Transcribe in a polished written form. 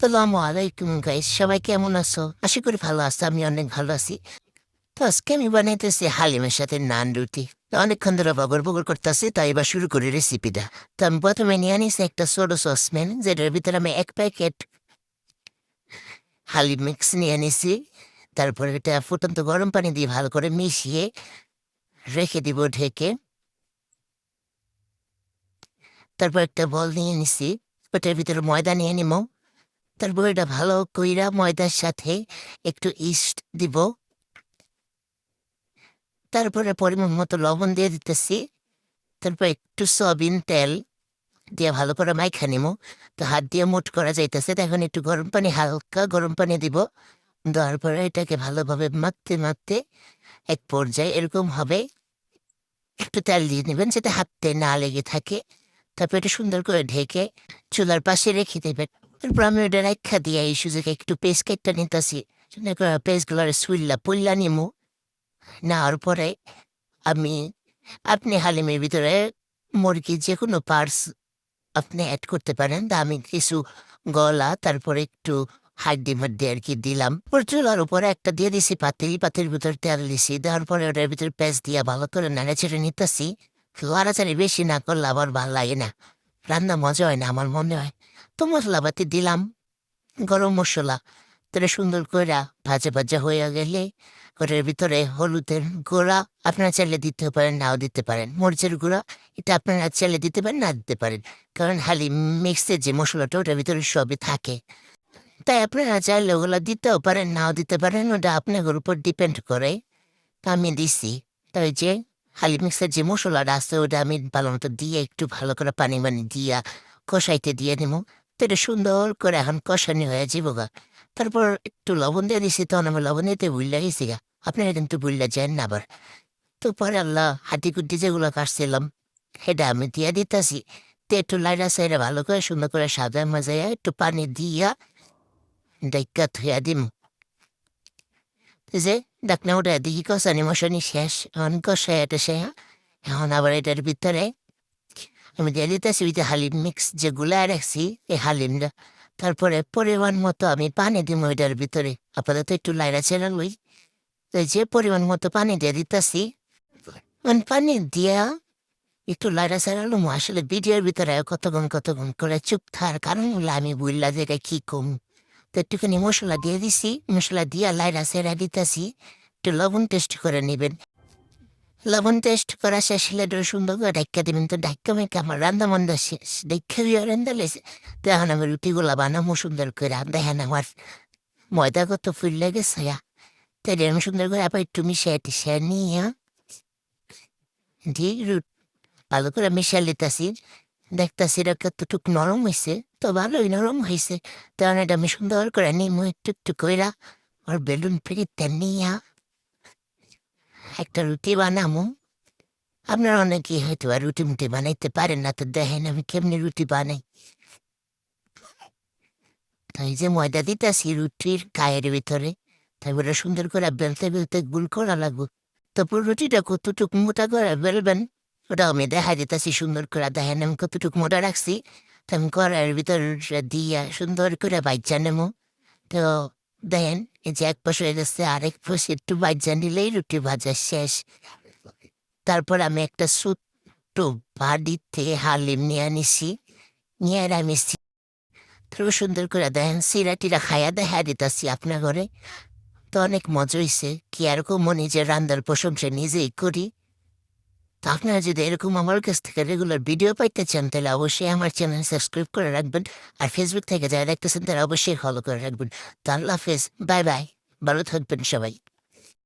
আসসালামু আলাইকুম গাইস, সবাই কেমন আছো? আশা করি ভালো আছো। আমি অনেক ভালো আছি। তো আজকে আমি বানাইতেছি হালিমের সাথে নান রুটি। তো অনেকক্ষণ ধরে বগর বগর করতেছি, তাই এবার শুরু করি রেসিপিটা। তো আমি প্রথমে নিয়ে নিছি একটা ছোট সসপ্যান, যেটার ভিতরে আমি 1 প্যাকেট হালিম মিক্স নিয়ে নিছি। তারপরে এটা ফুটন্ত গরম পানি দিয়ে ভালো করে মিশিয়ে রেখে দিব ঢেকে। তারপর একটা বল নিয়ে নিছি, ওটার ভিতরে ময়দা নিয়ে নিব। তারপর এটা ভালো কইরা ময়দার সাথে একটু ইস্ট দিব। তারপরে পরিমাণ মতো লবণ দিয়ে দিতেছি। তারপর একটু সয়াবিন তেল দিয়ে ভালো করে মাইখা নিমু। তো হাত দিয়ে মুঠ করা যাইতেছে। তো এখন একটু গরম পানি, হালকা গরম পানি দিব। দেওয়ার পরে এটাকে ভালোভাবে মাখতে মাখতে এক পর্যায়ে এরকম হবে। একটু তেল দিয়ে নেবেন যাতে হাতে না লেগে থাকে। তারপর এটা সুন্দর করে ঢেকে চুলার পাশে রেখে দেবেন। তারপর আমি ওটা রাখা দিয়ে এই সুযোগে একটু পেস্ট কেটটা নিতেছি। পেস্টগুলোর সুইল্লা পুল্লা নিমু। নেওয়ার পরে আমি আপনি হালিমের ভিতরে মুরগির যে কোনো পার্টস আপনি অ্যাড করতে পারেন। তা আমি কিছু গলা, তারপরে একটু হাড্ডি-মাড্ডি আরকি দিলাম। পরে চুলার উপরে একটা দিয়ে দিছি পাতিল, পাতিলের ভিতরে তেল দিছি। দেওয়ার পরে ওটার ভিতরে পেঁয়াজ দিয়া ভালো করে নেড়েচেড়ে নিতেছি। নাড়াচাড়ি বেশি না করলে আবার ভাল লাগে না। রান্না মজা হয় না আমার মনে হয়। তো মশলাপাতি দিলাম, গরম মসলা। তাহলে সুন্দর কইরা ভাজা ভাজা হইয়া গেলে ওটার ভিতরে হলুদের গুঁড়া আপনারা চাইলে দিতে পারেন, নাও দিতে পারেন। মরিচের গুঁড়া এটা আপনারা চাইলে দিতে পারেন, না দিতে পারেন। কারণ হালিম মিক্সের যে মশলাটা ওটার ভিতরে সবই থাকে। তাই আপনারা চাইলে ওগুলো দিতেও পারেন, নাও দিতে পারেন। ওটা আপনাদের উপর ডিপেন্ড করে। তা আমি দিছি। তাই যে হালিম মিক্সের যে মশলাটা আছে ওটা আমি ভালো মতো দিয়ে একটু ভালো করে পানি মানি দিয়া কষাইতে দিয়ে নেবো। তো এটা সুন্দর করে এখন কষানি হয়ে যাবো গা। তারপর একটু লবণ দিয়ে দিছি, তখন আমি লবণ দিতে ভুললা গেছি গা। আপনারা কিন্তু ভুললা যান না আবার। তো পরে আল্লাহ হাঁটি কুটি যেগুলো কাটছিলাম সেটা আমি দিয়ে দিতেছি। তো একটু লাইরা সাইরা ভালো করে সুন্দর করে সাদা মাজাইয়া একটু পানি দিয়া ডাইকা থুয়া দিম। যে ডাকনা ওটা দেখি কষানি মশানি শেষ, এখন কষাই এটা সে। এখন আবার এটার ভিতরে আমি দিয়ে দিতেছি ওই যে হালিম মিক্স যেগুলা রাখছি, এই হালিমটা। তারপরে পরিমাণ মতো আমি পানি দিব ওইটার ভিতরে। আপাতত একটু লাইরা ছেড়া লই। তো এই যে পরিমাণ মতো পানি দিয়ে দিতেছি। পানি দিয়া একটু লাইরা ছেড়া লুম। আসলে ভিডিওর ভিতরে কতক্ষণ করে চুপ থাকার কারণ হলো আমি বুঝলা যে এটা কি কম। তো একটুখানি মশলা দিয়ে দিছি, মশলা দিয়া লাইরা ছেড়া দিতেছি। একটু লবণ টেস্ট করে নেবেন। লবণ টেস্ট করা শেষ হলে একটু সুন্দর করে ঢাক্কা দিবেন। তো ঢাক্কা মেখে আমার রান্না বান্না শেষ। দেখা দিয়ে রান্না লেছে। তো এখন আমি রুটিগুলা বানাবো সুন্দর করে। দেখেন আমার ময়দা কত ফুল গেছে। তাই আমি সুন্দর করে আবার একটু মিশিয়ে টিশিয়ে নিয়ে দিয়ে ভালো করে মিশিয়ে লিতেছি। দেখতেছি এটা কতটুকু নরম হয়েছে। তো ভালোই নরম হয়েছে। তখন এটা আমি সুন্দর করে নিমু একটু একটু কইরা। আর বেলুন ফিরিতে নিয়া একটা রুটি বানামু। আপনারা অনেকেই হয়তো আর রুটি মুটি বানাইতে পারেন না। তো দেখেন আমি কেমনি রুটি বানাই। তাই যে ময়দা দিতেছি রুটির গায়ের ভিতরে। তাই ওটা সুন্দর করে বেলতে বেলতে গুল করা লাগবো। তারপর রুটিটা কতটুকু মোটা করে বেলবেন ওটা আমি দেখা দিতেছি সুন্দর করে। দেখেন আমি কতটুকু মোটা রাখছি। তো আমি কড়াইয়ের ভিতর দিয়া সুন্দর করে বাইচা নেবো। তো দেখেন এই যে এক পাশ হয়ে গেছে, আরেক পাশে একটু বাইচা নিলেই রুটি ভাজা শেষ। তারপর আমি একটা ছোট্ট বাড়ির থেকে হালিম নিয়ে নিছি। নিয়ে আর আমি খুব সুন্দর করে দেখেন সিরা টিরা খাইয়া দেখা দিতেছি আপনার ঘরে। তো অনেক মজা হয়েছে। কি এরকম নিজের রান্নার প্রশংসা নিজেই করি। তো আপনারা যদি এরকম আমার কাছ থেকে রেগুলার ভিডিও পাইতে চান তাহলে অবশ্যই আমার চ্যানেল সাবস্ক্রাইব করে রাখবেন। আর ফেসবুক থেকে যারা দেখতেছেন তারা অবশ্যই ফলো করে রাখবেন। তো আল্লাহ হাফেজ, বাই বাই, ভালো থাকবেন সবাই।